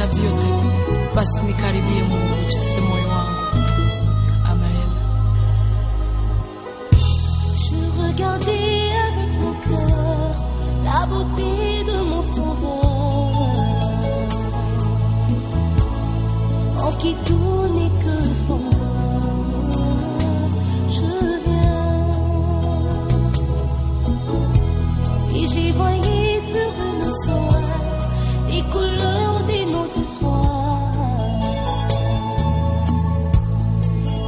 vita vyote, basi nikaribie Mungu, ujaze moyo wangu. Amen. Je regardais avec mon cœur la beauté de mon sauveur, en qui tout n'est que splendeur. Je viens et j'ai voyé sur une toile les couleurs de nos espoirs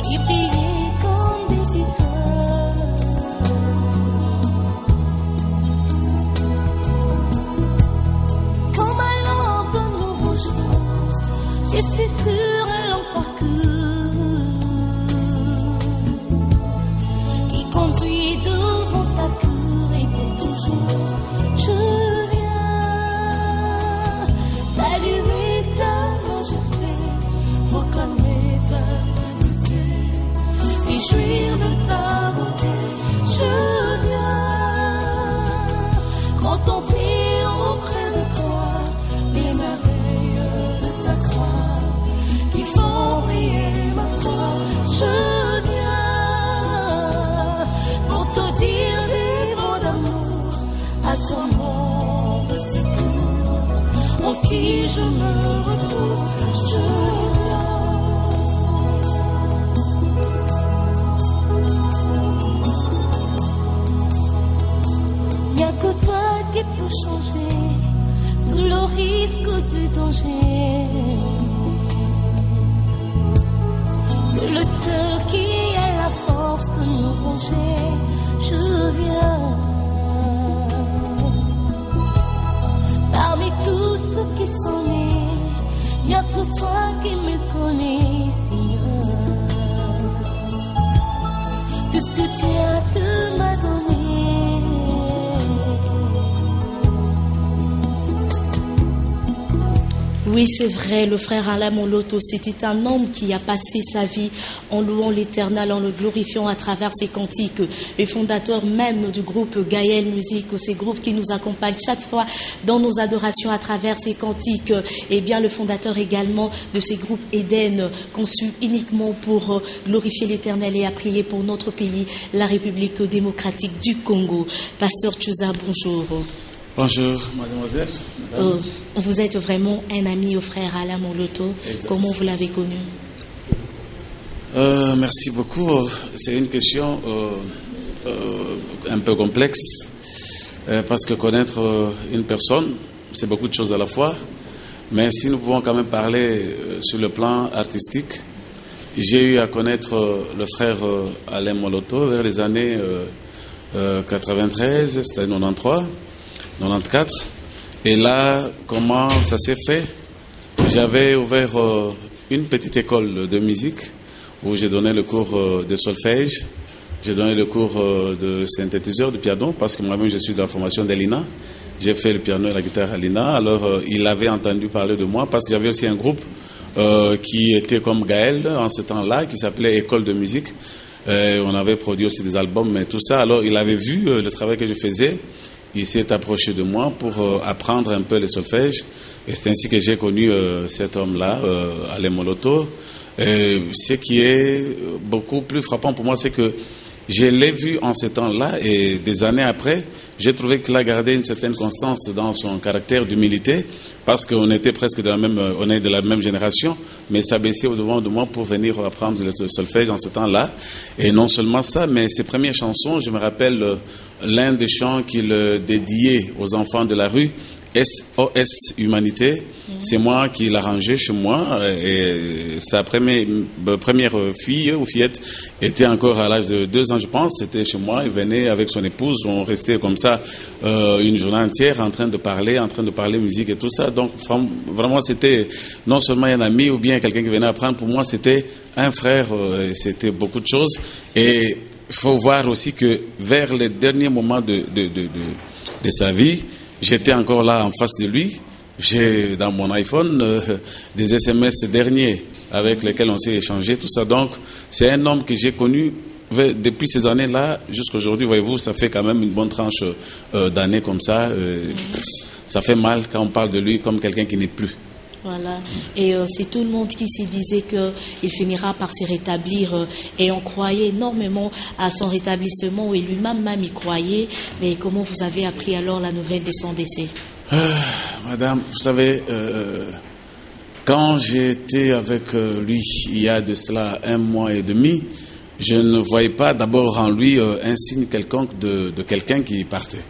qui brillaient comme des étoiles. Quand ma lampe d'un nouveau jour, je suis sur un long parcours qui conduit devant ta cour et pour toujours. Je viens saluer ta majesté, proclamer ta sainteté, et jouir de ta beauté. Je viens contempler auprès de toi les merveilles de ta croix qui font briller ma foi. Je viens pour te dire des mots d'amour à ton nom de secours, en qui je me retrouve. Je viens. Il n'y a que toi qui peux changer tout le risque du danger, que le seul qui a la force de nous venger. Je viens parmi tous ceux qui sont nés, il n'y a que toi qui me connais, Seigneur. Tout ce que tu as, tu m'as donné. Oui, c'est vrai, le frère Alain Moloto, c'était un homme qui a passé sa vie en louant l'Éternel, en le glorifiant à travers ses cantiques. Le fondateur même du groupe Gaël Musique, ces groupes qui nous accompagnent chaque fois dans nos adorations à travers ses cantiques. Et bien, le fondateur également de ces groupes Éden, conçus uniquement pour glorifier l'Éternel et à prier pour notre pays, la République démocratique du Congo. Pasteur Tchouza, bonjour. Bonjour, mademoiselle. Madame. Vous êtes vraiment un ami au frère Alain Moloto. Exactement. Comment vous l'avez connu? Merci beaucoup. C'est une question un peu complexe parce que connaître une personne, c'est beaucoup de choses à la fois. Mais si nous pouvons quand même parler sur le plan artistique, j'ai eu à connaître le frère Alain Moloto vers les années 93, c'était 93. 94. Et là, comment ça s'est fait? J'avais ouvert une petite école de musique où j'ai donné le cours de solfège, j'ai donné le cours de synthétiseur, de piano, parce que moi-même je suis de la formation d'Elina. J'ai fait le piano et la guitare à l'INA. Alors il avait entendu parler de moi parce qu'il y avait aussi un groupe qui était comme Gaël en ce temps-là, qui s'appelait École de musique. On avait produit aussi des albums, mais tout ça. Alors il avait vu le travail que je faisais. Il s'est approché de moi pour apprendre un peu le solfège. Et c'est ainsi que j'ai connu cet homme-là, Alain Moloto. Ce qui est beaucoup plus frappant pour moi, c'est que je l'ai vu en ce temps-là et des années après, j'ai trouvé qu'il a gardé une certaine constance dans son caractère d'humilité parce qu'on était presque on est de la même génération, mais s'abaissait au-devant de moi pour venir apprendre le solfège en ce temps-là. Et non seulement ça, mais ses premières chansons, je me rappelle l'un des chants qu'il dédiait aux enfants de la rue, SOS Humanité. C'est moi qui l'ai arrangé chez moi et sa première fille ou fillette était encore à l'âge de 2 ans, je pense. C'était chez moi. Il venait avec son épouse. On restait comme ça une journée entière en train de parler musique et tout ça. Donc vraiment, c'était non seulement un ami ou bien quelqu'un qui venait apprendre. Pour moi, c'était un frère. C'était beaucoup de choses. Et il faut voir aussi que vers les derniers moments de sa vie, j'étais encore là en face de lui. J'ai dans mon iPhone des SMS derniers avec lesquels on s'est échangé, tout ça. Donc, c'est un homme que j'ai connu depuis ces années-là jusqu'à aujourd'hui. Voyez-vous, ça fait quand même une bonne tranche d'années comme ça. Ça fait mal quand on parle de lui comme quelqu'un qui n'est plus. Voilà. Et c'est tout le monde qui se disait qu'il finira par se rétablir. Et on croyait énormément à son rétablissement et lui-même y croyait. Mais comment vous avez appris alors la nouvelle de son décès? Madame, vous savez, quand j'étais avec lui il y a de cela 1 mois et demi, je ne voyais pas d'abord en lui un signe quelconque de quelqu'un qui partait.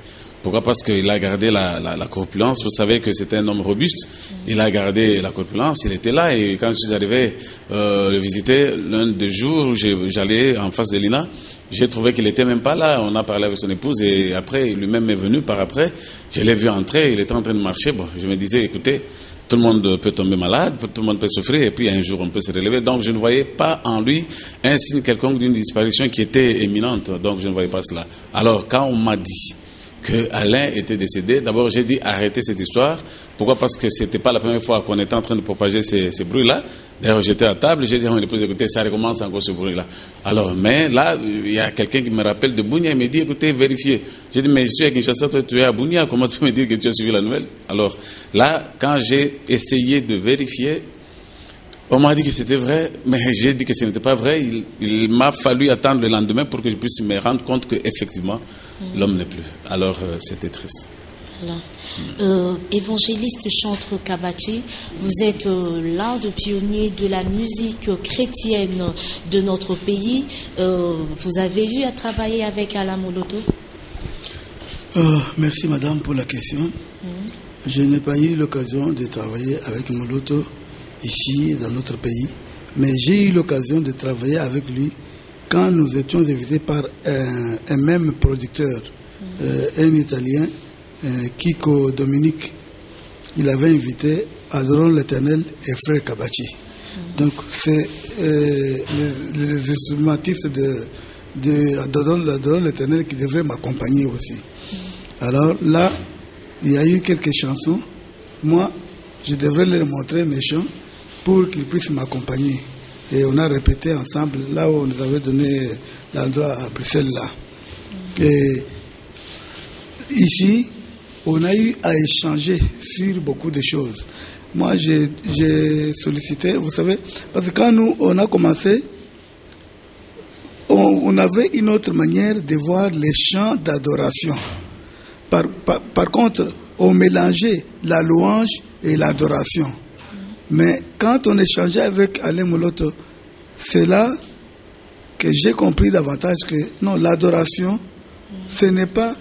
Pourquoi? Parce qu'il a gardé la corpulence. Vous savez que c'était un homme robuste. Il a gardé la corpulence, il était là. Et quand je suis arrivé le visiter, l'un des jours où j'allais en face de Lina, j'ai trouvé qu'il n'était même pas là. On a parlé avec son épouse et après, lui-même est venu par après. Je l'ai vu entrer, il était en train de marcher. Bon, je me disais, écoutez, tout le monde peut tomber malade, tout le monde peut souffrir et puis un jour on peut se relever. Donc je ne voyais pas en lui un signe quelconque d'une disparition qui était imminente. Donc je ne voyais pas cela. Alors quand on m'a dit que Alain était décédé, d'abord j'ai dit arrêtez cette histoire. Pourquoi? Parce que c'était pas la première fois qu'on était en train de propager ces bruits-là. D'ailleurs j'étais à table, j'ai dit à mon épouse, écoutez, ça recommence encore ce bruit-là. Alors, mais là, il y a quelqu'un qui me rappelle de Bunia, il me dit, écoutez, vérifiez. J'ai dit, mais je suis à Kinshasa, toi tu es à Bunia, comment tu peux me dire que tu as suivi la nouvelle? Alors là, quand j'ai essayé de vérifier, on m'a dit que c'était vrai, mais j'ai dit que ce n'était pas vrai. Il m'a fallu attendre le lendemain pour que je puisse me rendre compte qu'effectivement, l'homme n'est plus. Alors, c'était triste. Voilà. Évangéliste Chantre Kabachi, vous êtes l'un des pionniers de la musique chrétienne de notre pays. Vous avez eu à travailler avec Alain Moloto? Merci madame pour la question. Je n'ai pas eu l'occasion de travailler avec Moloto ici dans notre pays, mais j'ai eu l'occasion de travailler avec lui quand nous étions invités par un même producteur, un Italien, Kiko Dominique. Il avait invité Adorons l'Éternel et Frère Kabachi. Donc c'est les instrumentistes de Adorons l'Éternel qui devraient m'accompagner aussi. Alors là, il y a eu quelques chansons. Moi, je devrais leur montrer mes chants pour qu'ils puissent m'accompagner. Et on a répété ensemble là où on nous avait donné l'endroit à Bruxelles là. Et ici, on a eu à échanger sur beaucoup de choses. Moi, j'ai sollicité, vous savez, parce que quand nous, on a commencé, on avait une autre manière de voir les chants d'adoration. Par contre, on mélangeait la louange et l'adoration. Mais quand on échangeait avec Alain Moloto, c'est là que j'ai compris davantage que non, l'adoration, ce n'est pas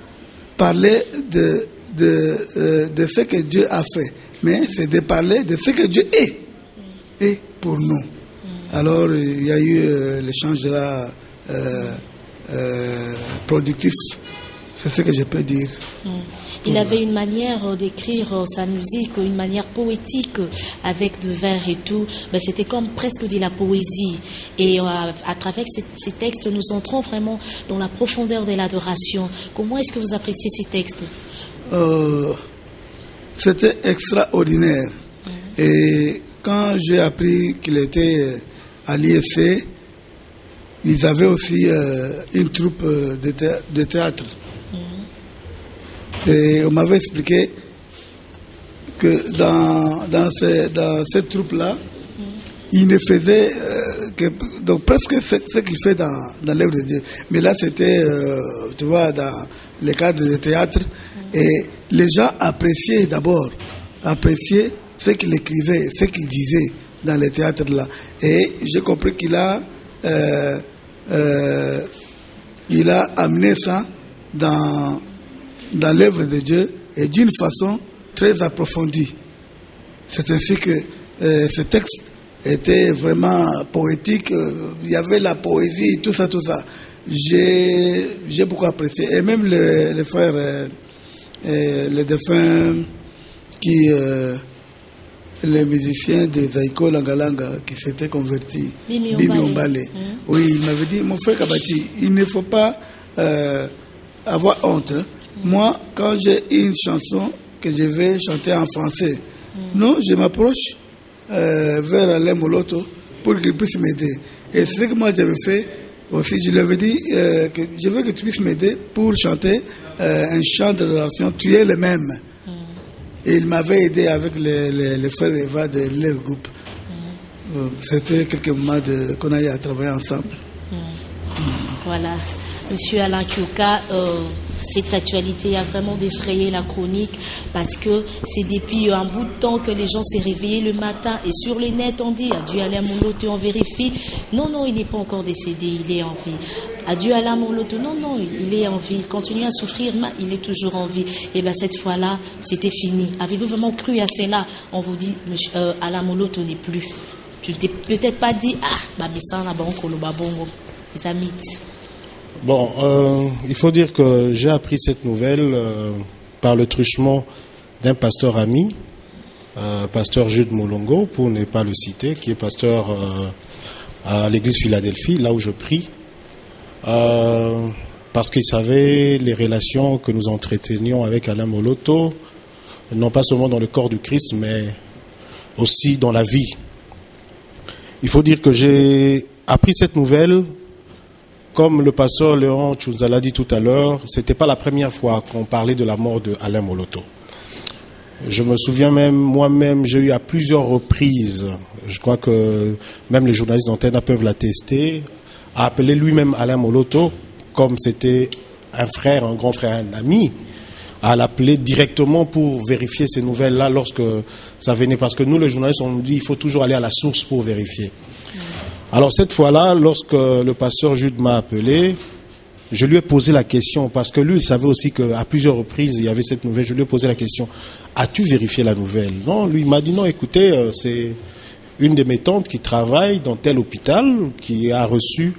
parler de ce que Dieu a fait, mais c'est de parler de ce que Dieu est pour nous. Alors, il y a eu l'échange là productif. C'est ce que je peux dire. Il avait une manière d'écrire sa musique, une manière poétique avec de vers et tout. Ben, c'était comme presque de la poésie. Et à travers ces textes, nous entrons vraiment dans la profondeur de l'adoration. Comment est-ce que vous appréciez ces textes? C'était extraordinaire. Et quand j'ai appris qu'il était à l'ISC, ils avaient aussi une troupe de théâtre. Et on m'avait expliqué que dans cette troupe-là, il ne faisait donc presque ce qu'il fait dans l'œuvre de Dieu. Mais là, c'était, tu vois, dans les cadres de théâtre. Et les gens appréciaient d'abord, ce qu'il écrivait, ce qu'il disait dans les théâtres-là. Et j'ai compris qu'il a amené ça dans l'œuvre de Dieu et d'une façon très approfondie. C'est ainsi que ce texte était vraiment poétique. Il y avait la poésie, tout ça. J'ai beaucoup apprécié. Et même les frères, les défunts, les musiciens de Zaiko Langalanga qui s'étaient convertis, Bibi Ombale. Oui, il m'avait dit, mon frère Kabachi, il ne faut pas avoir honte. Moi, quand j'ai une chanson que je vais chanter en français, non, je m'approche vers Alain Moloto pour qu'il puisse m'aider. Et c'est ce que moi j'avais fait aussi. Je lui avais dit que je veux que tu puisses m'aider pour chanter un chant d'adoration. Tu es le même. Et il m'avait aidé avec les frères Eva de leur groupe. C'était quelques mois qu'on a eu à travailler ensemble. Voilà. Monsieur Alain Kioka, cette actualité a vraiment défrayé la chronique parce que c'est depuis un bout de temps que les gens s'est réveillés le matin et sur les nets on dit adieu Alain Moloto, on vérifie. Non, il n'est pas encore décédé, il est en vie. Adieu Alain Moloto, non, il est en vie. Il continue à souffrir, mais il est toujours en vie. Et bien cette fois-là, c'était fini. Avez-vous vraiment cru à cela? On vous dit, monsieur, Alain Moloto n'est plus. Tu ne t'es peut-être pas dit, mais ça, on a bon, les amis. Bon, il faut dire que j'ai appris cette nouvelle par le truchement d'un pasteur ami, pasteur Jude Molongo, pour ne pas le citer, qui est pasteur à l'église Philadelphie, là où je prie, parce qu'il savait les relations que nous entretenions avec Alain Moloto, non pas seulement dans le corps du Christ, mais aussi dans la vie. Il faut dire que j'ai appris cette nouvelle. Comme le pasteur Léon Tchounza l'a dit tout à l'heure, c'était pas la première fois qu'on parlait de la mort de Alain Moloto. Je me souviens même, moi-même, j'ai eu à plusieurs reprises, je crois que même les journalistes d'antenne peuvent l'attester, à appeler lui-même Alain Moloto, comme c'était un frère, un grand frère, un ami, à l'appeler directement pour vérifier ces nouvelles-là lorsque ça venait. Parce que nous, les journalistes, on nous dit qu'il faut toujours aller à la source pour vérifier. Alors cette fois-là, lorsque le pasteur Jude m'a appelé, je lui ai posé la question, parce que lui, il savait aussi qu'à plusieurs reprises, il y avait cette nouvelle. Je lui ai posé la question, as-tu vérifié la nouvelle? Non, lui, il m'a dit, non, écoutez, c'est une de mes tantes qui travaille dans tel hôpital, qui a reçu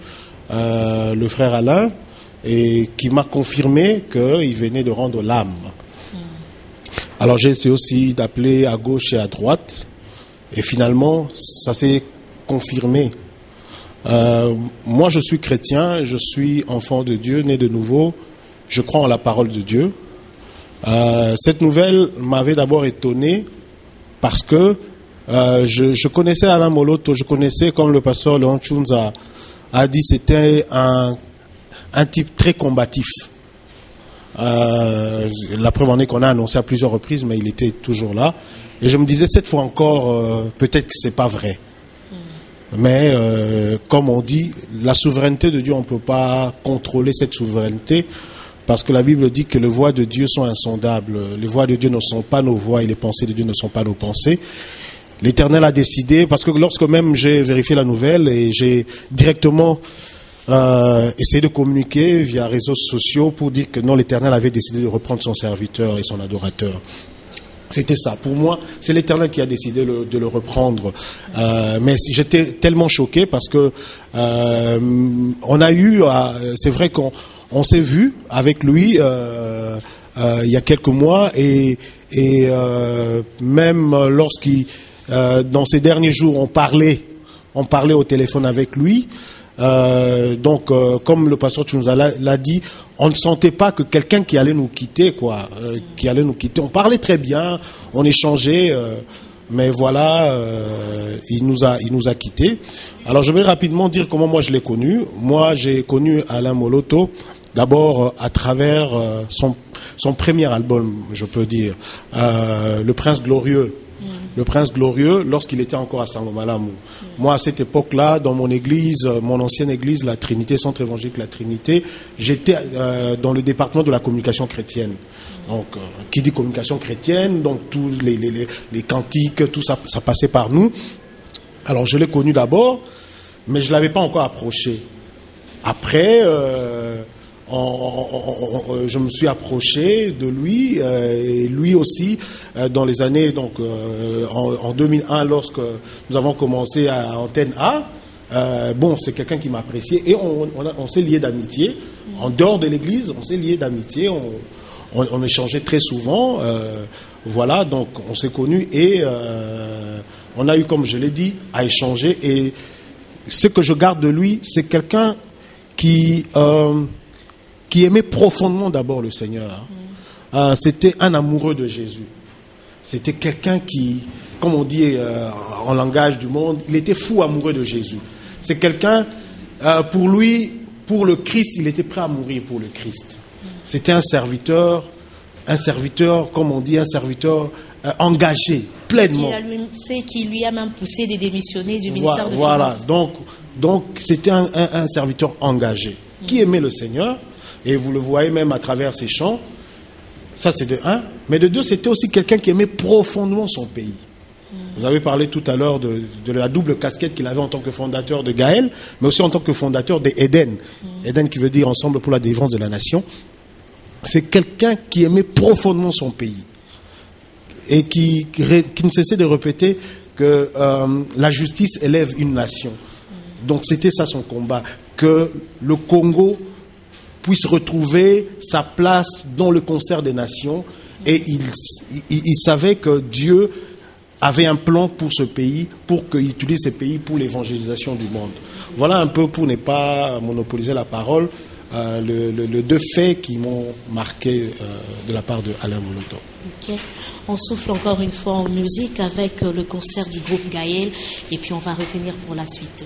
le frère Alain, et qui m'a confirmé qu'il venait de rendre l'âme. Alors j'ai essayé aussi d'appeler à gauche et à droite, et finalement, ça s'est confirmé. Moi, je suis chrétien, je suis enfant de Dieu, né de nouveau. Je crois en la parole de Dieu. Cette nouvelle m'avait d'abord étonné parce que je connaissais Alain Moloto, je connaissais, comme le pasteur Léon Tchounza a dit, c'était un type très combatif. La preuve en est qu'on a annoncé à plusieurs reprises, mais il était toujours là. Et je me disais, cette fois encore, peut-être que c'est pas vrai. Mais comme on dit, la souveraineté de Dieu, on ne peut pas contrôler cette souveraineté parce que la Bible dit que les voies de Dieu sont insondables. Les voies de Dieu ne sont pas nos voies et les pensées de Dieu ne sont pas nos pensées. L'Éternel a décidé, parce que lorsque même j'ai vérifié la nouvelle et j'ai directement essayé de communiquer via réseaux sociaux pour dire que non, l'Éternel avait décidé de reprendre son serviteur et son adorateur. C'était ça. Pour moi, c'est l'Éternel qui a décidé de le reprendre. Mais j'étais tellement choqué parce que on a eu, c'est vrai qu'on s'est vu avec lui il y a quelques mois et même lorsqu'il, dans ces derniers jours, on parlait au téléphone avec lui. Donc, comme le pasteur Tchounza l'a dit, on ne sentait pas que quelqu'un qui allait nous quitter, qui allait nous quitter. On parlait très bien, on échangeait, mais voilà, il nous a quittés. Alors, je vais rapidement dire comment moi je l'ai connu. Moi, j'ai connu Alain Moloto d'abord à travers son premier album, je peux dire, Le Prince Glorieux. Le Prince Glorieux, lorsqu'il était encore à Sangomalamu. Moi, à cette époque-là, dans mon église, mon ancienne église, la Trinité, Centre évangélique La Trinité, j'étais dans le département de la communication chrétienne. Donc, qui dit communication chrétienne, donc tous les cantiques, tout ça, ça passait par nous. Alors, je l'ai connu d'abord, mais je ne l'avais pas encore approché. Après, je me suis approché de lui et lui aussi dans les années donc en 2001 lorsque nous avons commencé à Antenne A. C'est quelqu'un qui m'appréciait et on s'est liés d'amitié en dehors de l'église. On s'est liés d'amitié. On échangeait très souvent. Voilà, donc on s'est connus et on a eu, comme je l'ai dit, à échanger. Et ce que je garde de lui, c'est quelqu'un qui aimait profondément d'abord le Seigneur. C'était un amoureux de Jésus. C'était quelqu'un qui, comme on dit en langage du monde, il était fou amoureux de Jésus. C'est quelqu'un, pour lui, pour le Christ, il était prêt à mourir pour le Christ. C'était un serviteur, comme on dit, un serviteur engagé pleinement. C'est qui lui a même poussé de démissionner du ministère de Finances. Donc c'était un serviteur engagé qui aimait le Seigneur, et vous le voyez même à travers ses chants. Ça c'est de un, mais de deux, c'était aussi quelqu'un qui aimait profondément son pays. Vous avez parlé tout à l'heure de la double casquette qu'il avait en tant que fondateur de Gaël, mais aussi en tant que fondateur d'Éden. Éden qui veut dire ensemble pour la délivrance de la nation. C'est quelqu'un qui aimait profondément son pays et qui ne cessait de répéter que la justice élève une nation. Donc c'était ça son combat, que le Congo puisse retrouver sa place dans le concert des nations, et il savait que Dieu avait un plan pour ce pays, pour qu'il utilise ce pays pour l'évangélisation du monde. Voilà un peu, pour ne pas monopoliser la parole, les deux faits qui m'ont marqué de la part de Alain Moloto. Ok, on souffle encore une fois en musique avec le concert du groupe Gaël, et puis on va revenir pour la suite.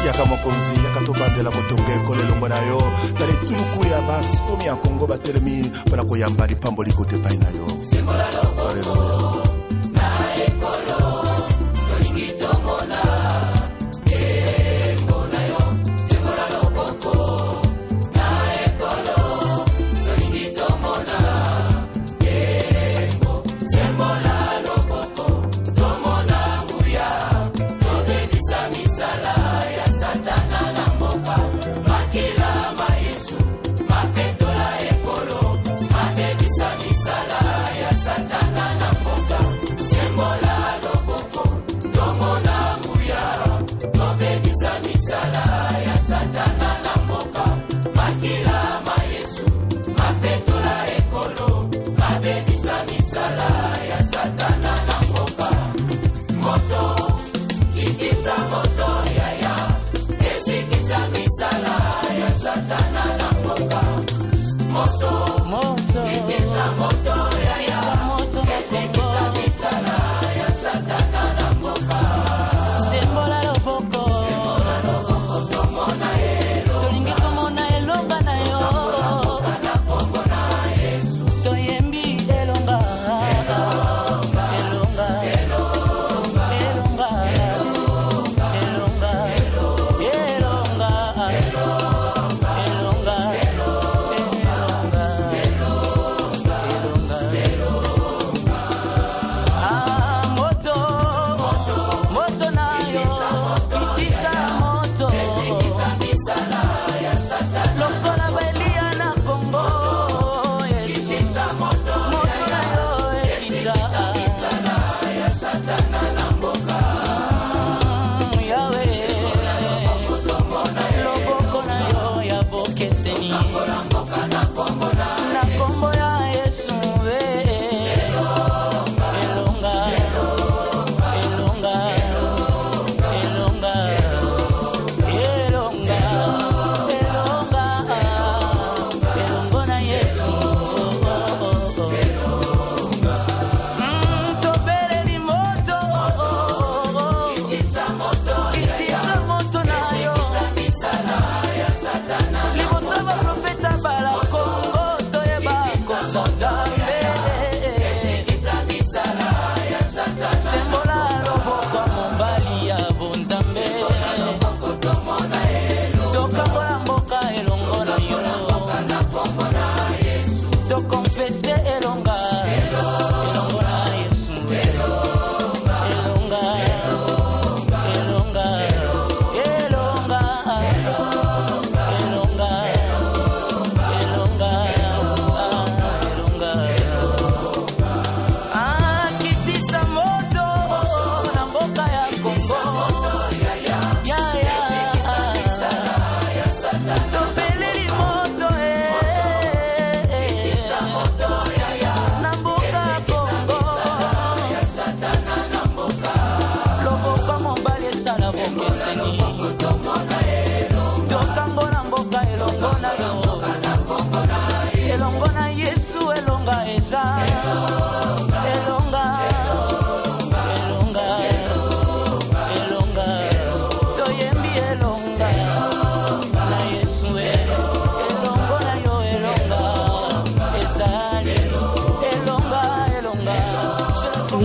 yaka mokonzi yaka tobandela kotonga ekolo elongo na yo tala etuluku ya basomi ya kongo batelemi mpona koyamba lipambo likote epai na yo. Alleluya. Na ekolo tolingi tomona embo na yo tembola loboko. Na ekolo tolingi tomona embo tembola loboko. Tomona nguya tobebisa misala Satana na mboka makila maisu mapetola ekolo mabebisa misala ya Satana na mboka sembola loboko tomona nguya tobebisa misala ya Satana na mboka makila maisu mapetola ekolo mabebisa misala ya Satana na mboka moto kikisa moto ya misala ya Satana na mboka moto ikisa moto ya moto ikisa misala ya Satana na mboka sembola loboko tomona elo tolingi tomona elonga na yo na kombo na Yesu toyembi elonga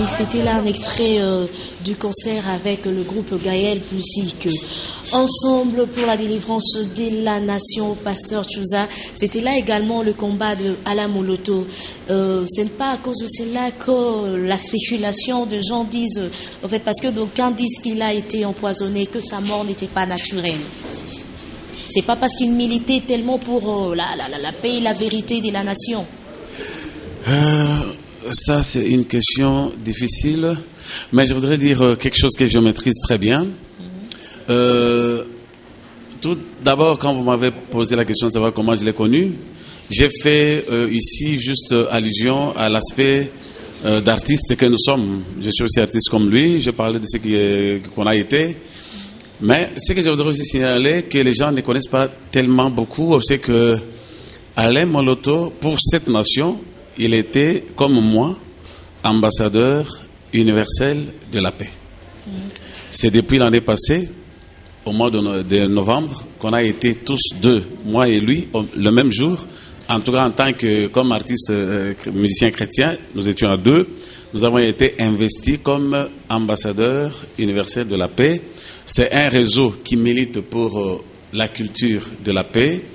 Oui, c'était là un extrait du concert avec le groupe Gaël Musique. Ensemble pour la délivrance de la nation, Pasteur Chouza. C'était là également le combat de Alain Moloto. Ce n'est pas à cause de cela que la spéculation de gens disent, en fait, parce que d'aucuns disent qu'il a été empoisonné, que sa mort n'était pas naturelle. C'est pas parce qu'il militait tellement pour la paix et la vérité de la nation. Ça, c'est une question difficile, mais je voudrais dire quelque chose que je maîtrise très bien. Tout d'abord, quand vous m'avez posé la question de savoir comment je l'ai connu, j'ai fait ici juste allusion à l'aspect d'artiste que nous sommes. Je suis aussi artiste comme lui, je parlais de ce qu'on a été. Mais ce que je voudrais aussi signaler, que les gens ne connaissent pas tellement beaucoup, c'est que Alain Moloto, pour cette nation, il était, comme moi, ambassadeur universel de la paix. C'est depuis l'année passée, au mois de novembre, qu'on a été tous deux, moi et lui, le même jour. En tout cas, en tant que, comme artiste musicien chrétien, nous étions à deux. Nous avons été investis comme ambassadeurs universels de la paix. C'est un réseau qui milite pour la culture de la paix.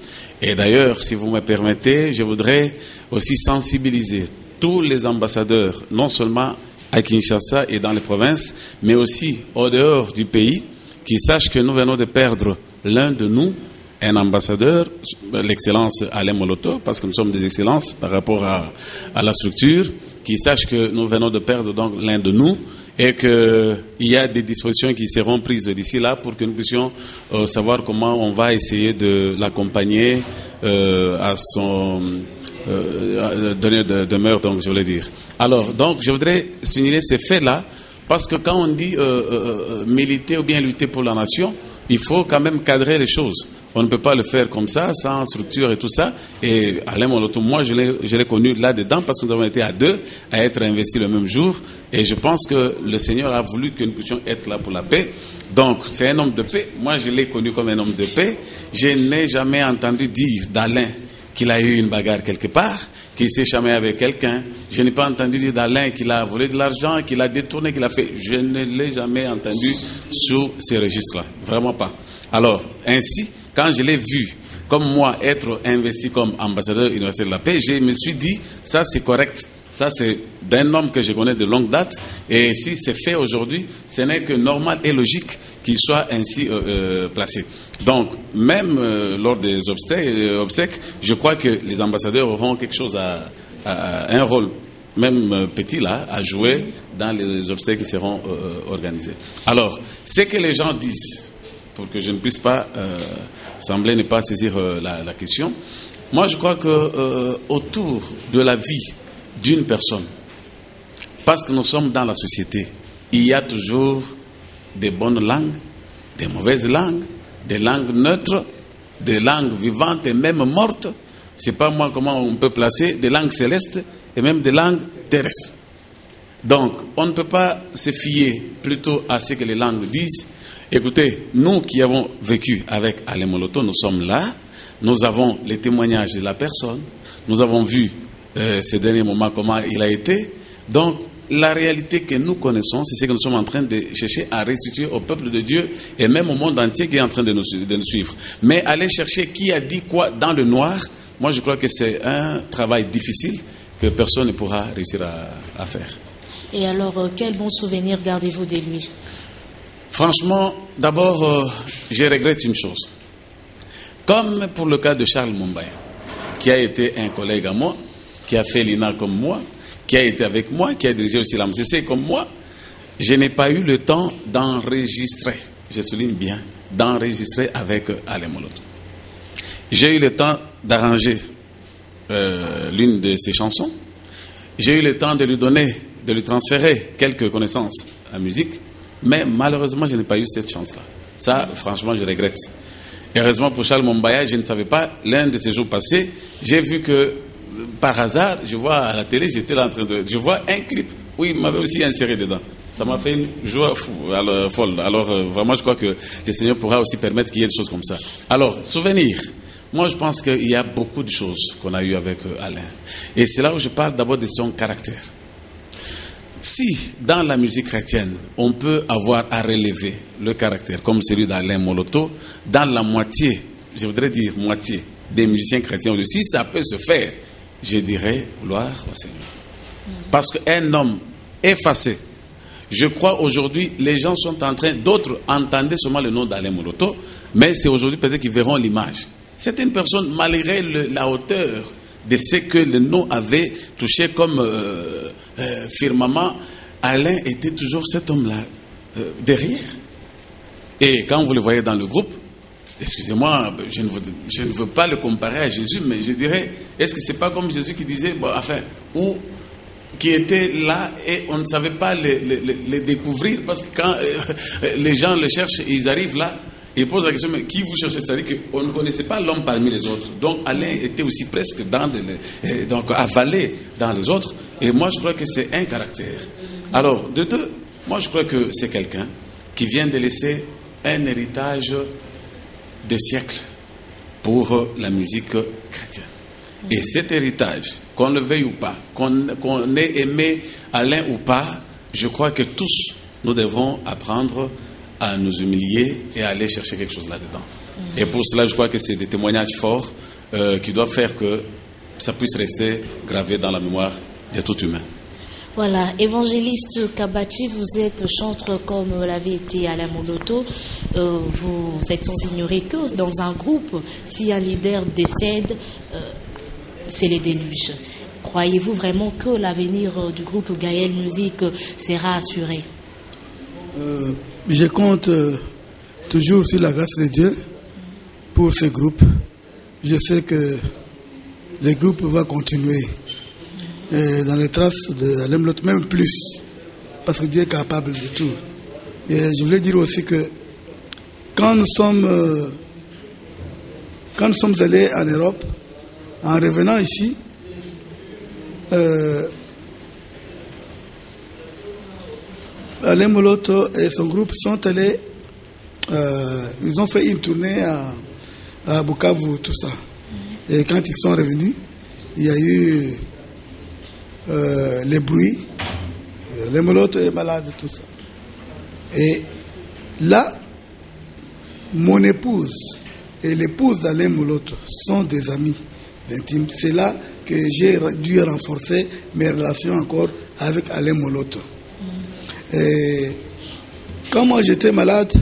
Et d'ailleurs, si vous me permettez, je voudrais aussi sensibiliser tous les ambassadeurs, non seulement à Kinshasa et dans les provinces, mais aussi au dehors du pays, qui sachent que nous venons de perdre l'un de nous, un ambassadeur, l'excellence Alain Moloto, parce que nous sommes des excellences par rapport à la structure, qui sachent que nous venons de perdre donc l'un de nous, et qu'il y a des dispositions qui seront prises d'ici là pour que nous puissions savoir comment on va essayer de l'accompagner à son donner demeure, donc je voulais dire. Alors, donc, je voudrais signaler ces faits-là, parce que quand on dit militer ou bien lutter pour la nation, il faut quand même cadrer les choses. On ne peut pas le faire comme ça, sans structure et tout ça. Et Alain Moloto, moi, je l'ai connu là-dedans parce que nous avons été à deux, à être investis le même jour. Et je pense que le Seigneur a voulu que nous puissions être là pour la paix. Donc, c'est un homme de paix. Moi, je l'ai connu comme un homme de paix. Je n'ai jamais entendu dire d'Alain qu'il a eu une bagarre quelque part, qu'il s'est chamé avec quelqu'un. Je n'ai pas entendu dire d'Alain qu'il a volé de l'argent, qu'il a détourné, qu'il a fait. Je ne l'ai jamais entendu sous ces registres-là. Vraiment pas. Alors, ainsi, quand je l'ai vu, comme moi, être investi comme ambassadeur universel de la paix, je me suis dit, ça c'est correct. Ça c'est d'un homme que je connais de longue date. Et si c'est fait aujourd'hui, ce n'est que normal et logique qu'il soit ainsi placé. Donc, même lors des obsèques, je crois que les ambassadeurs auront quelque chose un rôle, même petit là, à jouer dans les obsèques qui seront organisées. Alors, ce que les gens disent, pour que je ne puisse pas sembler ne pas saisir la question, moi je crois que autour de la vie d'une personne, parce que nous sommes dans la société, il y a toujours des bonnes langues, des mauvaises langues, des langues neutres, des langues vivantes et même mortes. C'est pas moi comment on peut placer des langues célestes et même des langues terrestres. Donc, on ne peut pas se fier plutôt à ce que les langues disent. Écoutez, nous qui avons vécu avec Alain Moloto, nous sommes là, nous avons les témoignages de la personne, nous avons vu ces derniers moments comment il a été. Donc, la réalité que nous connaissons, c'est ce que nous sommes en train de chercher à restituer au peuple de Dieu et même au monde entier qui est en train de nous suivre. Mais aller chercher qui a dit quoi dans le noir, moi je crois que c'est un travail difficile que personne ne pourra réussir à faire. Et alors, quel bon souvenir gardez-vous de lui? Franchement, d'abord, je regrette une chose. Comme pour le cas de Charles Mumbaya, qui a été un collègue à moi, qui a fait l'INA comme moi, qui a été avec moi, qui a dirigé aussi la MCC comme moi, je n'ai pas eu le temps d'enregistrer, je souligne bien, d'enregistrer avec Alain Moloto. J'ai eu le temps d'arranger l'une de ses chansons, j'ai eu le temps de lui transférer quelques connaissances en musique, mais malheureusement, je n'ai pas eu cette chance-là. Ça, franchement, je regrette. Heureusement pour Charles Mumbaya, je ne savais pas, l'un de ces jours passés, j'ai vu que, par hasard, je vois à la télé, j'étais là en train de... Je vois un clip où il m'avait aussi inséré dedans. Ça m'a fait une joie folle. Alors, vraiment, je crois que le Seigneur pourra aussi permettre qu'il y ait des choses comme ça. Alors, souvenir. Moi, je pense qu'il y a beaucoup de choses qu'on a eues avec Alain. Et c'est là où je parle d'abord de son caractère. Si, dans la musique chrétienne, on peut avoir à relever le caractère, comme celui d'Alain Moloto, dans la moitié, je voudrais dire moitié, des musiciens chrétiens, si ça peut se faire, je dirais gloire au Seigneur. Parce qu'un homme effacé, je crois aujourd'hui, les gens sont en train, d'autres entendaient seulement le nom d'Alain Moloto, mais c'est aujourd'hui peut-être qu'ils verront l'image. C'est une personne, malgré la hauteur de ce que le nom avait touché comme firmament, Alain était toujours cet homme-là derrière. Et quand vous le voyez dans le groupe, excusez-moi, je ne veux pas le comparer à Jésus, mais je dirais, est-ce que c'est pas comme Jésus qui disait, bon, enfin, ou qui était là et on ne savait pas les découvrir, parce que quand les gens le cherchent et ils arrivent là, ils posent la question, mais qui vous cherchez? C'est-à-dire qu'on ne connaissait pas l'homme parmi les autres. Donc Alain était aussi presque donc avalé dans les autres. Et moi je crois que c'est un caractère. Alors, de deux, moi je crois que c'est quelqu'un qui vient de laisser un héritage de siècles pour la musique chrétienne. Et cet héritage, qu'on le veuille ou pas, qu'on ait aimé Alain ou pas, je crois que tous nous devrons apprendre à nous humilier et à aller chercher quelque chose là-dedans. Et pour cela, je crois que c'est des témoignages forts qui doivent faire que ça puisse rester gravé dans la mémoire de tout humain. Voilà, évangéliste Kabachi, vous êtes chanteur comme l'avait été Alain Moloto. Vous êtes sans ignorer que dans un groupe, si un leader décède, c'est le déluge. Croyez-vous vraiment que l'avenir du groupe Gaël Musique sera assuré? Je compte toujours sur la grâce de Dieu pour ce groupe. Je sais que le groupe va continuer dans les traces de Alain Moloto, même plus, parce que Dieu est capable de tout. Et je voulais dire aussi que quand nous sommes allés en Europe, en revenant ici, Alain Moloto et son groupe sont allés, ils ont fait une tournée à Bukavu, tout ça. Et quand ils sont revenus, il y a eu les bruits, Alain Moloto est malade, tout ça. Et là, mon épouse et l'épouse d'Alain Moloto sont des amis intimes. C'est là que j'ai dû renforcer mes relations encore avec Alain Moloto. Et quand moi j'étais malade,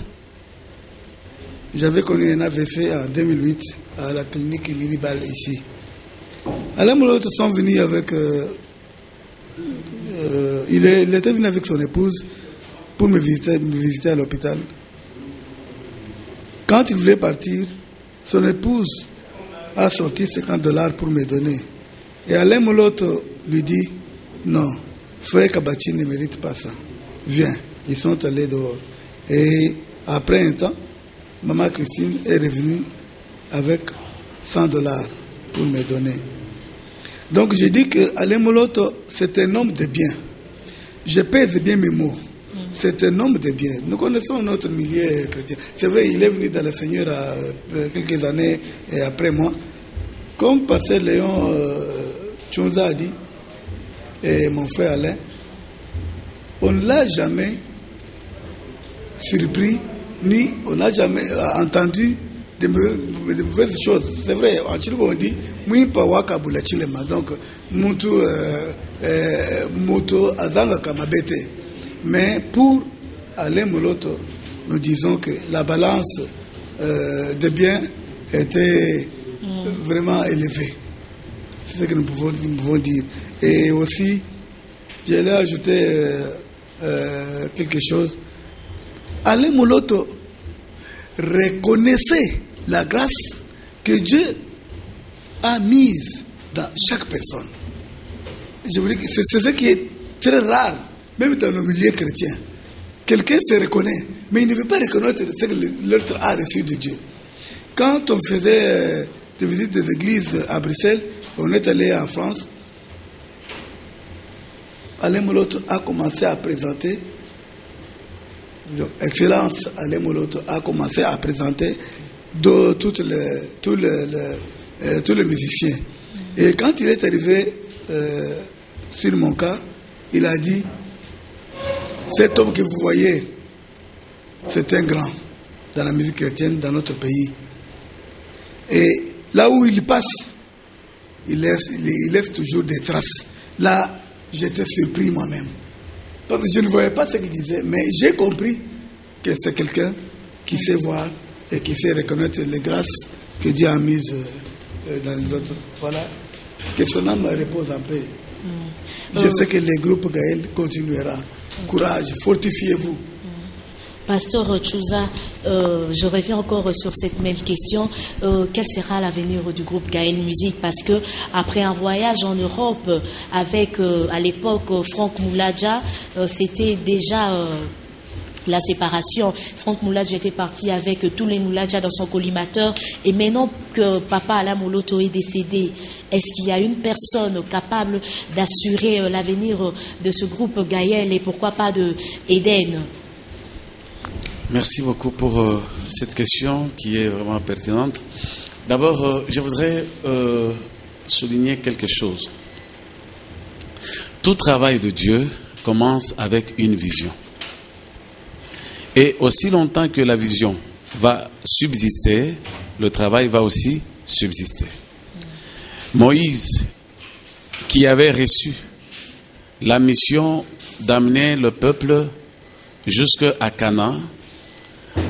j'avais connu un AVC en 2008 à la clinique Minibal ici. Alain Moloto sont venus avec... il était venu avec son épouse pour me visiter à l'hôpital. Quand il voulait partir, son épouse a sorti $50 pour me donner. Et Alain Moloto lui dit, non, frère Kabachi ne mérite pas ça. Viens. Ils sont allés dehors. Et après un temps, maman Christine est revenue avec $100 pour me donner. Donc je dis que Alain Moloto, c'est un homme de bien. Je pèse bien mes mots. C'est un homme de bien. Nous connaissons notre milieu chrétien. C'est vrai, il est venu dans le Seigneur quelques années et après moi. Comme pasteur Léon Tchonza a dit, et mon frère Alain, on ne l'a jamais surpris, ni on n'a jamais entendu de mauvaises choses. C'est vrai, en Chili on dit, donc, moto azanga kamabete. Mais pour Alain Moloto, nous disons que la balance de bien était vraiment élevée. C'est ce que nous pouvons dire. Et aussi, j'allais ajouter quelque chose. Alain Moloto reconnaissait la grâce que Dieu a mise dans chaque personne. Je vous dis que c'est ce qui est très rare, même dans le milieu chrétien. Quelqu'un se reconnaît, mais il ne veut pas reconnaître ce que l'autre a reçu de Dieu. Quand on faisait des visites des églises à Bruxelles, on est allé en France, Alain Moloto a commencé à présenter, Excellence Alain Moloto a commencé à présenter tous les musiciens. Et quand il est arrivé sur mon cas, il a dit, Cet homme que vous voyez, c'est un grand dans la musique chrétienne dans notre pays. Et là où il passe, il laisse toujours des traces. Là, j'étais surpris moi-même. Parce que je ne voyais pas ce qu'il disait, mais j'ai compris que c'est quelqu'un qui sait voir et qui sait reconnaître les grâces que Dieu a mises dans les autres. Voilà. Que son âme repose en paix. Je sais que le groupe Gaël continuera. Courage, fortifiez-vous. Pasteur Chouza, je reviens encore sur cette même question. Quel sera l'avenir du groupe Gaël Musique? Parce que après un voyage en Europe avec, à l'époque, Franck Mouladja, c'était déjà la séparation. Franck Mouladja était parti avec tous les Mouladja dans son collimateur. Et maintenant que Papa Alain Moloto est décédé, est-ce qu'il y a une personne capable d'assurer l'avenir de ce groupe Gaël et pourquoi pas de Eden? Merci beaucoup pour cette question qui est vraiment pertinente. D'abord, je voudrais souligner quelque chose. Tout travail de Dieu commence avec une vision. Et aussi longtemps que la vision va subsister, le travail va aussi subsister. Moïse, qui avait reçu la mission d'amener le peuple jusqu'à Canaan,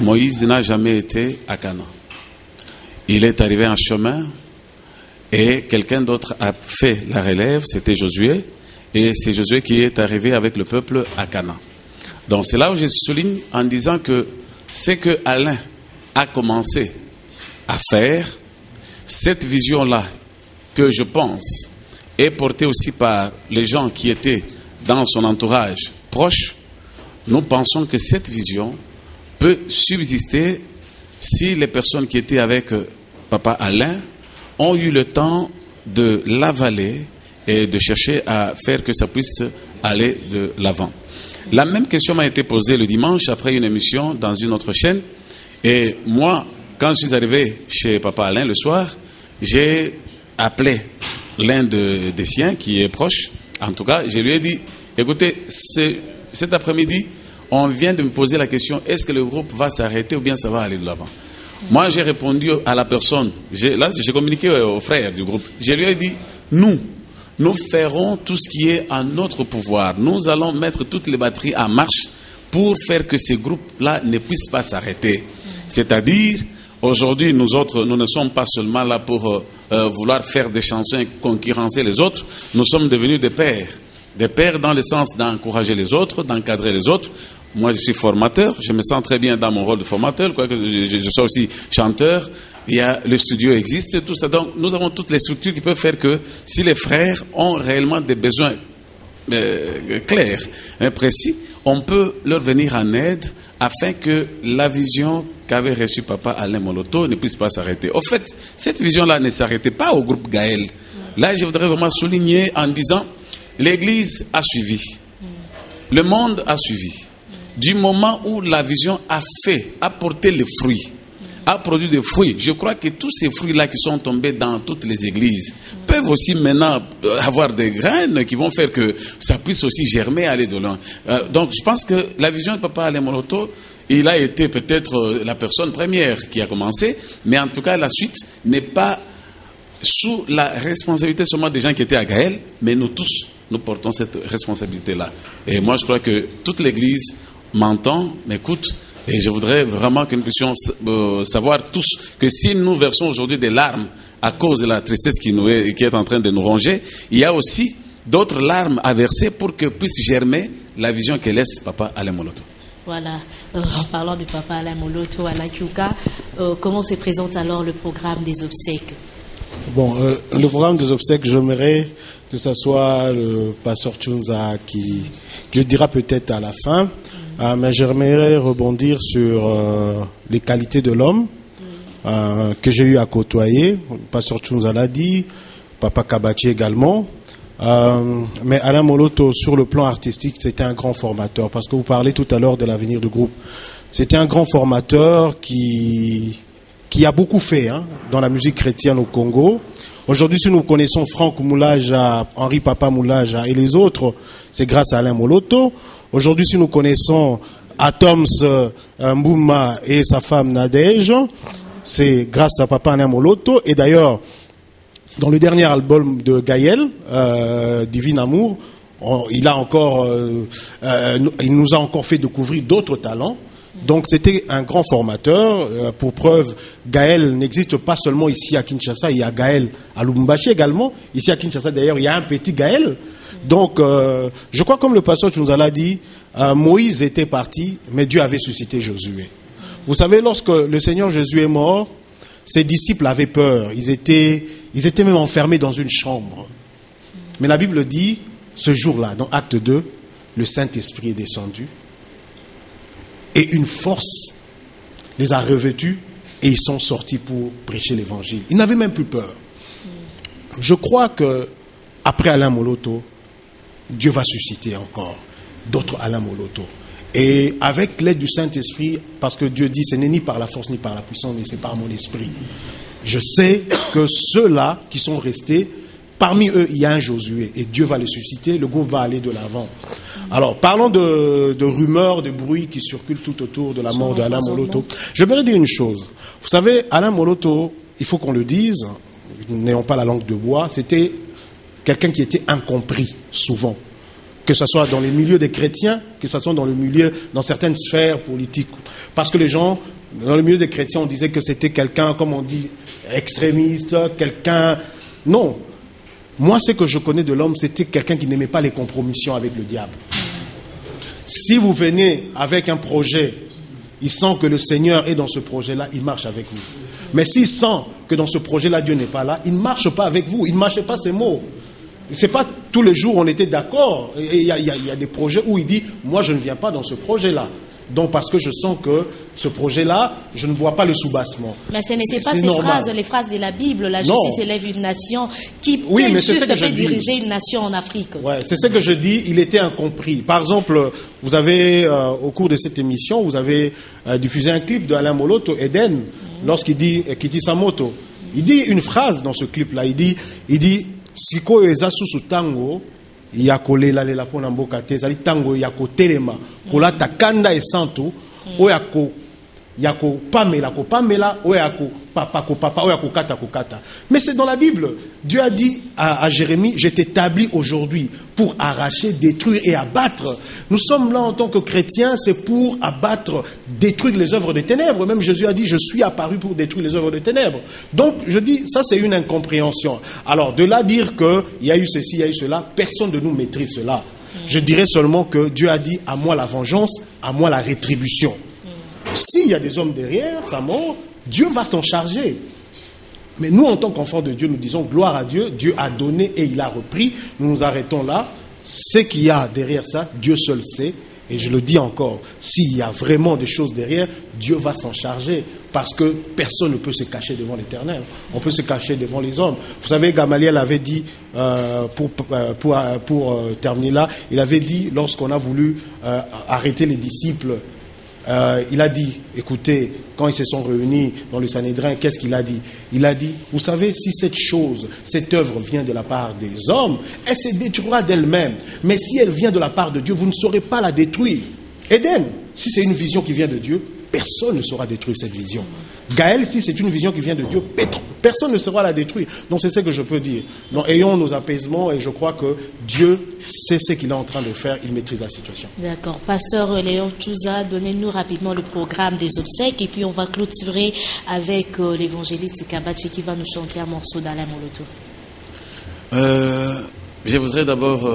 Moïse n'a jamais été à Canaan. Il est arrivé en chemin et quelqu'un d'autre a fait la relève, c'était Josué, et c'est Josué qui est arrivé avec le peuple à Canaan. Donc c'est là où je souligne en disant que ce que Alain a commencé à faire, cette vision-là que je pense est portée aussi par les gens qui étaient dans son entourage proche, nous pensons que cette vision peut subsister si les personnes qui étaient avec Papa Alain ont eu le temps de l'avaler et de chercher à faire que ça puisse aller de l'avant. La même question m'a été posée le dimanche après une émission dans une autre chaîne. Et moi, quand je suis arrivé chez Papa Alain le soir, j'ai appelé l'un des siens qui est proche. En tout cas, je lui ai dit, écoutez, cet après-midi, on vient de me poser la question, est-ce que le groupe va s'arrêter ou bien ça va aller de l'avant? Moi, j'ai répondu à la personne, j'ai communiqué au frère du groupe. Je lui ai dit, nous ferons tout ce qui est en notre pouvoir. Nous allons mettre toutes les batteries en marche pour faire que ces groupes-là ne puissent pas s'arrêter. C'est-à-dire, aujourd'hui, nous autres, nous ne sommes pas seulement là pour vouloir faire des chansons et concurrencer les autres. Nous sommes devenus des pères. Des pères dans le sens d'encourager les autres, d'encadrer les autres. Moi, je suis formateur, je me sens très bien dans mon rôle de formateur, quoique je sois aussi chanteur. Le studio existe, tout ça. Donc, nous avons toutes les structures qui peuvent faire que si les frères ont réellement des besoins clairs, précis, on peut leur venir en aide afin que la vision qu'avait reçue Papa Alain Moloto ne puisse pas s'arrêter. Au fait, cette vision-là ne s'arrêtait pas au groupe Gaël. Là, je voudrais vraiment souligner en disant, l'Église a suivi, le monde a suivi. Du moment où la vision a porté les fruits, a produit des fruits, je crois que tous ces fruits-là qui sont tombés dans toutes les églises peuvent aussi maintenant avoir des graines qui vont faire que ça puisse aussi germer, aller de loin. Donc je pense que la vision de Papa Alain Moloto, il a été peut-être la personne première qui a commencé, mais en tout cas la suite n'est pas sous la responsabilité seulement des gens qui étaient à Gaël, mais nous tous, nous portons cette responsabilité-là. Et moi je crois que toute l'église m'entend, m'écoute, et je voudrais vraiment que nous puissions savoir tous que si nous versons aujourd'hui des larmes à cause de la tristesse qui est en train de nous ronger, il y a aussi d'autres larmes à verser pour que puisse germer la vision que laisse Papa Alain Moloto. Voilà, en parlant de Papa Alain Moloto, Alain Kiuka, comment se présente alors le programme des obsèques? Bon, le programme des obsèques, j'aimerais que ce soit le pasteur Chunza qui le dira peut-être à la fin. Mais j'aimerais rebondir sur les qualités de l'homme que j'ai eu à côtoyer. Pasteur Chunza l'a dit, Papa Kabachi également. Mais Alain Moloto, sur le plan artistique, c'était un grand formateur. Parce que vous parlez tout à l'heure de l'avenir du groupe. C'était un grand formateur qui a beaucoup fait dans la musique chrétienne au Congo. Aujourd'hui, si nous connaissons Franck Moulaja, Henri Papa Moulaja et les autres, c'est grâce à Alain Moloto. Aujourd'hui, si nous connaissons Atoms Mbouma et sa femme Nadège, c'est grâce à Papa Alain Moloto. Et d'ailleurs, dans le dernier album de Gaël, Divine Amour, il nous a encore fait découvrir d'autres talents. Donc c'était un grand formateur. Pour preuve, Gaël n'existe pas seulement ici à Kinshasa, il y a Gaël à Lubumbashi également. Ici à Kinshasa d'ailleurs, il y a un petit Gaël. Donc je crois comme le pasteur nous l'a dit, Moïse était parti, mais Dieu avait suscité Josué. Vous savez, lorsque le Seigneur Jésus est mort, ses disciples avaient peur. Ils étaient même enfermés dans une chambre. Mais la Bible dit, ce jour-là, dans Acte 2, le Saint-Esprit est descendu. Et une force les a revêtus et ils sont sortis pour prêcher l'évangile. Ils n'avaient même plus peur. Je crois que après Alain Moloto, Dieu va susciter encore d'autres Alain Moloto. Et avec l'aide du Saint-Esprit, parce que Dieu dit, ce n'est ni par la force ni par la puissance, mais c'est par mon esprit. Je sais que ceux-là qui sont restés, parmi eux, il y a un Josué. Et Dieu va les susciter, le groupe va aller de l'avant. Alors, parlons de rumeurs, de bruits qui circulent tout autour de la mort d'Alain Moloto. J'aimerais dire une chose. Vous savez, Alain Moloto, il faut qu'on le dise, n'ayons pas la langue de bois, c'était quelqu'un qui était incompris, souvent. Que ce soit dans les milieux des chrétiens, que ce soit dans certaines sphères politiques. Parce que les gens, dans le milieu des chrétiens, on disait que c'était quelqu'un, comme on dit, extrémiste, quelqu'un... Non. Moi, ce que je connais de l'homme, c'était quelqu'un qui n'aimait pas les compromissions avec le diable. Si vous venez avec un projet, il sent que le Seigneur est dans ce projet-là, il marche avec vous. Mais s'il sent que dans ce projet-là, Dieu n'est pas là, il ne marche pas avec vous, il ne marche pas ses mots. C'est pas tous les jours on était d'accord. Il y a des projets où il dit, moi je ne viens pas dans ce projet-là. Donc parce que je sens que ce projet-là, je ne vois pas le soubassement. Mais ce n'était pas les phrases de la Bible, la justice élève une nation, quel juste peut diriger une nation en Afrique. Ouais, c'est ce que je dis, il était incompris. Par exemple, vous avez, au cours de cette émission, vous avez diffusé un clip de Alain Moloto, Eden, lorsqu'il dit Kiti Samoto. Il dit une phrase dans ce clip-là, il dit Siko eza susu tango ya kolela lela pona mboka te ezali tango ya kotelema kolata kanda esantu oyo ya kopamela oyo ya kopapa oyo ya kokata. Mais c'est dans la Bible. Dieu a dit à Jérémie, je t'établis aujourd'hui pour arracher, détruire et abattre. Nous sommes là en tant que chrétiens, c'est pour abattre, détruire les œuvres des ténèbres. Même Jésus a dit, je suis apparu pour détruire les œuvres des ténèbres. Donc, je dis, ça c'est une incompréhension. Alors, de là dire qu'il y a eu ceci, il y a eu cela, personne de nous maîtrise cela. Je dirais seulement que Dieu a dit, à moi la vengeance, à moi la rétribution. S'il y a des hommes derrière sa mort, Dieu va s'en charger. Mais nous, en tant qu'enfants de Dieu, nous disons gloire à Dieu. Dieu a donné et il a repris. Nous nous arrêtons là. Ce qu'il y a derrière ça, Dieu seul sait. Et je le dis encore, s'il y a vraiment des choses derrière, Dieu va s'en charger. Parce que personne ne peut se cacher devant l'Éternel. On peut se cacher devant les hommes. Vous savez, Gamaliel avait dit, pour terminer là, il avait dit, lorsqu'on a voulu arrêter les disciples, il a dit, écoutez, quand ils se sont réunis dans le Sanhédrin, qu'est-ce qu'il a dit? Il a dit, vous savez, si cette œuvre vient de la part des hommes, elle se détruira d'elle-même. Mais si elle vient de la part de Dieu, vous ne saurez pas la détruire. Éden, si c'est une vision qui vient de Dieu, personne ne saura détruire cette vision. Gaël, si c'est une vision qui vient de Dieu, personne ne saura la détruire. Donc c'est ce que je peux dire. Donc ayons nos apaisements et je crois que Dieu sait ce qu'il est en train de faire, il maîtrise la situation. D'accord. Pasteur Léon Tchouza, donnez-nous rapidement le programme des obsèques et puis on va clôturer avec l'évangéliste Kabachi qui va nous chanter un morceau d'Alain Moloto. Je voudrais d'abord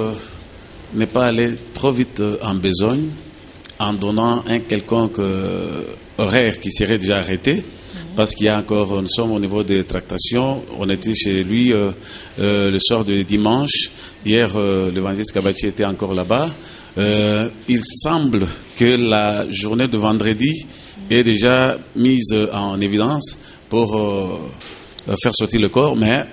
ne pas aller trop vite en besogne en donnant un quelconque horaire qui serait déjà arrêté. Parce qu'il y a encore, nous sommes au niveau des tractations, on était chez lui le soir de dimanche, hier l'évangéliste Kabachi était encore là-bas. Il semble que la journée de vendredi est déjà mise en évidence pour faire sortir le corps, mais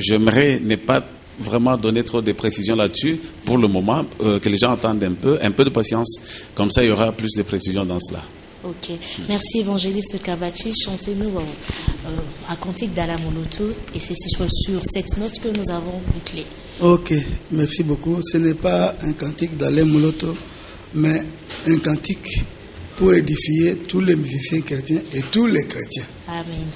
j'aimerais ne pas vraiment donner trop de précisions là-dessus pour le moment, que les gens attendent un peu de patience, comme ça il y aura plus de précisions dans cela. Ok. Merci évangéliste Kabachi. Chantez-nous un cantique d'Alain Moloto. Et c'est sur cette note que nous avons bouclé. Ok, merci beaucoup. Ce n'est pas un cantique d'Alain Moloto, mais un cantique pour édifier tous les musiciens chrétiens et tous les chrétiens. Amen.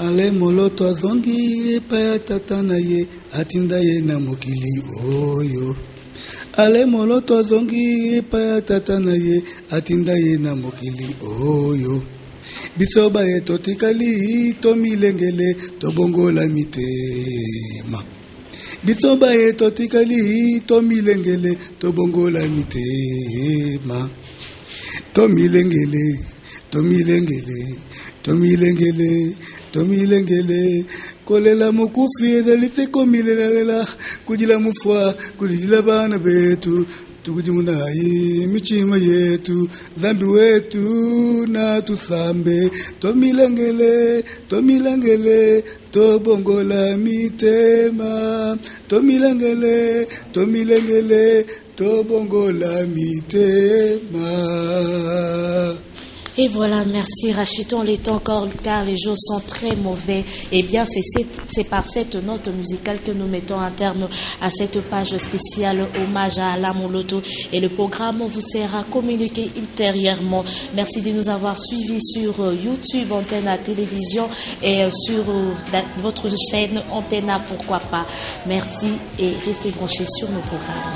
Ale moloto azongi paya tatana ye atinda ye na mokili oyo. Ale moloto azongi paya tatana ye atinda ye na mokili oyo. Bisoba ye totikali to milengele to bongola mitema. Bisoba ye totikali to milengele to bongola mitema. To milengele, to milengele, to milengele. Tomilengele kolela mukufi edalise komilela kujila mufwa kujila bana betu tukujimunayi michima yetu dhambi wetu na tusambe tomilengele tomilengele tobongola mitema tomilengele tomilengele tobongola mitema. Et voilà, merci. Rachetons les temps encore car les jours sont très mauvais. Eh bien, c'est par cette note musicale que nous mettons un terme à cette page spéciale hommage à Alain Moloto. Et le programme vous sera communiqué ultérieurement. Merci de nous avoir suivis sur YouTube, Antena Télévision et sur votre chaîne Antena, pourquoi pas. Merci et restez branchés sur nos programmes.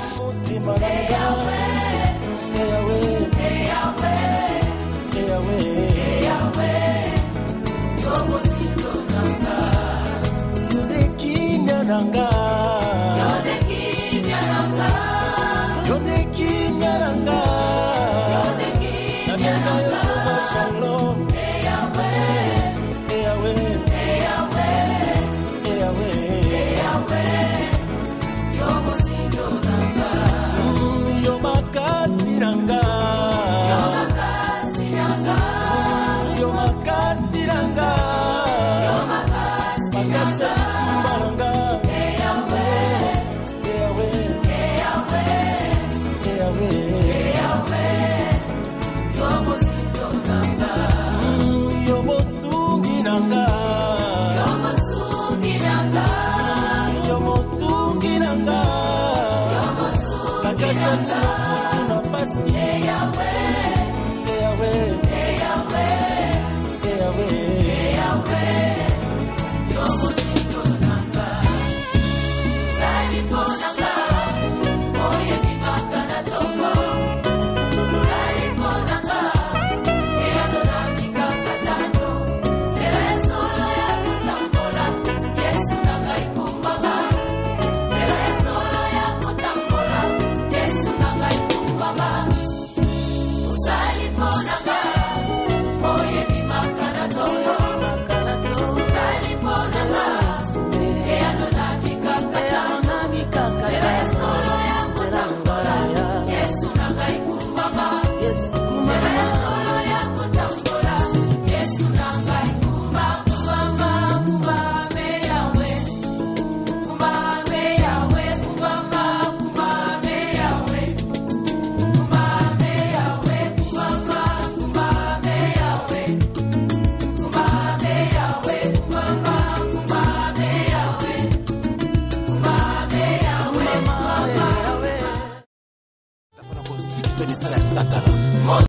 Yomosunginanga,